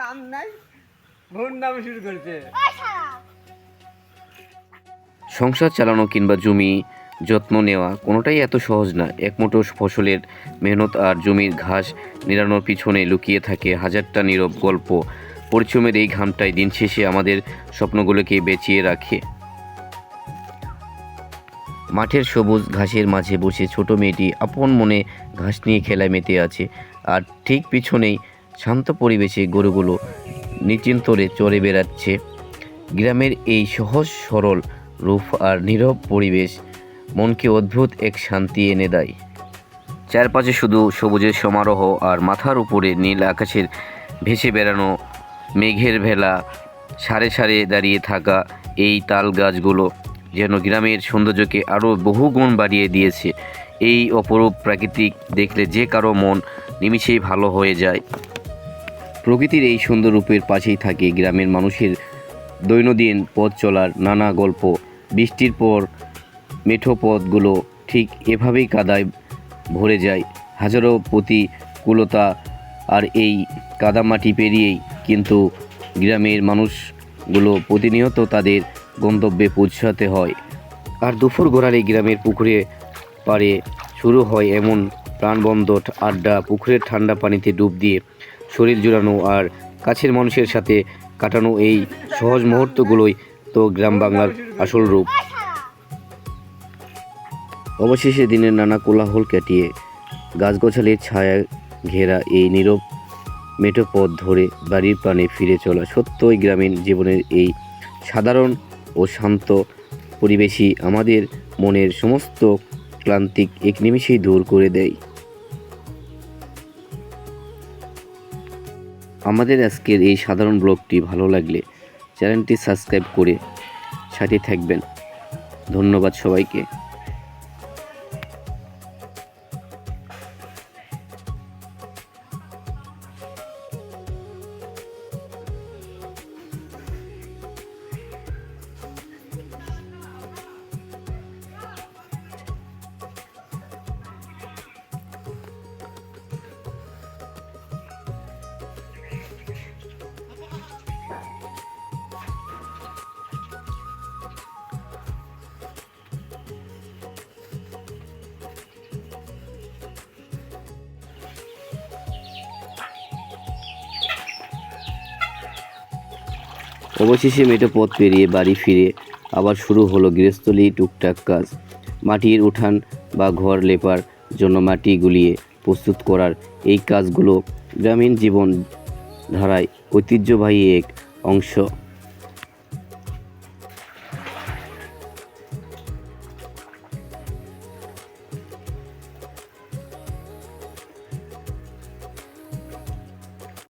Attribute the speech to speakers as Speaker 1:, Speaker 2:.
Speaker 1: কাম নাই, ভোর নাম শুরু করছে।
Speaker 2: সংসার চালানো কিংবা জমি যত্ন নেওয়া কোনোটাই এত সহজ না। এক মুঠো ফসলের মেহনত আর জমির ঘাস নিড়ানোর পিছনে লুকিয়ে থাকে হাজারটা নীরব গল্প। পরিশ্রমের এই ঘামটাই দিন শেষে আমাদের স্বপ্নগুলোকে বেঁচিয়ে রাখে। মাঠের সবুজ ঘাসের মাঝে বসে ছোট মেয়েটি আপন মনে ঘাস নিয়ে খেলায় মেতে আছে, আর ঠিক পিছনেই শান্ত পরিবেশে গরুগুলো নিশ্চিন্তরে চড়ে বেড়াচ্ছে। গ্রামের এই সহজ সরল রূপ আর নীরব পরিবেশ মনকে অদ্ভুত এক শান্তি এনে দেয়। চারপাশে শুধু সবুজের সমারোহ, আর মাথার উপরে নীল আকাশের ভেসে বেড়ানো মেঘের ভেলা। সারে সারে দাঁড়িয়ে থাকা এই তাল গাছগুলো যেন গ্রামের সৌন্দর্যকে আরও বহুগুণ বাড়িয়ে দিয়েছে। এই অপরূপ প্রাকৃতিক দেখলে যে কারো মন নিমিষেই ভালো হয়ে যায়। প্রকৃতির এই সুন্দর রূপের পাশেই থাকে গ্রামের মানুষের দৈনন্দিন পথ চলার নানা গল্প। বৃষ্টির পর মেঠো পথগুলো ঠিক এভাবেই কাদায় ভরে যায়, হাজারো প্রতিকূলতা, আর এই কাদামাটি পেরিয়েই কিন্তু গ্রামের মানুষগুলো প্রতিনিয়ত তাদের গন্তব্যে পৌঁছাতে হয়। আর দুপুর গড়ালে গ্রামের পুকুরে পাড়ে শুরু হয় এমন প্রাণবন্ত আড্ডা। পুকুরের ঠান্ডা পানিতে ডুব দিয়ে শরীর জুড়ানো আর কাছের মানুষের সাথে কাটানো এই সহজ মুহূর্তগুলোই তো গ্রাম বাংলার আসল রূপ। অবশেষে দিনের নানা কোলাহল কাটিয়ে গাছগাছালির ছায়া ঘেরা এই নীরব মেঠো পথ ধরে বাড়ির প্রাণে ফিরে চলা সত্যই গ্রামীণ জীবনের এই সাধারণ ও শান্ত পরিবেশই আমাদের মনের সমস্ত ক্লান্তি এক নিমিষেই দূর করে দেয়। আমাদের আজকের এই সাধারণ ব্লগটি ভালো লাগলে চ্যানেলটি সাবস্ক্রাইব করে সাথে থাকবেন। ধন্যবাদ সবাইকে। অবশেষে মেঠো পথ পেরিয়ে বাড়ি ফিরে আবার শুরু হলো গৃহস্থলী টুকটাক কাজ। মাটির উঠান বা ঘর লেপার জন্য মাটি গুলিয়ে প্রস্তুত করার এই কাজগুলো গ্রামীণ জীবন ধারায় ঐতিহ্যবাহী এক অংশ।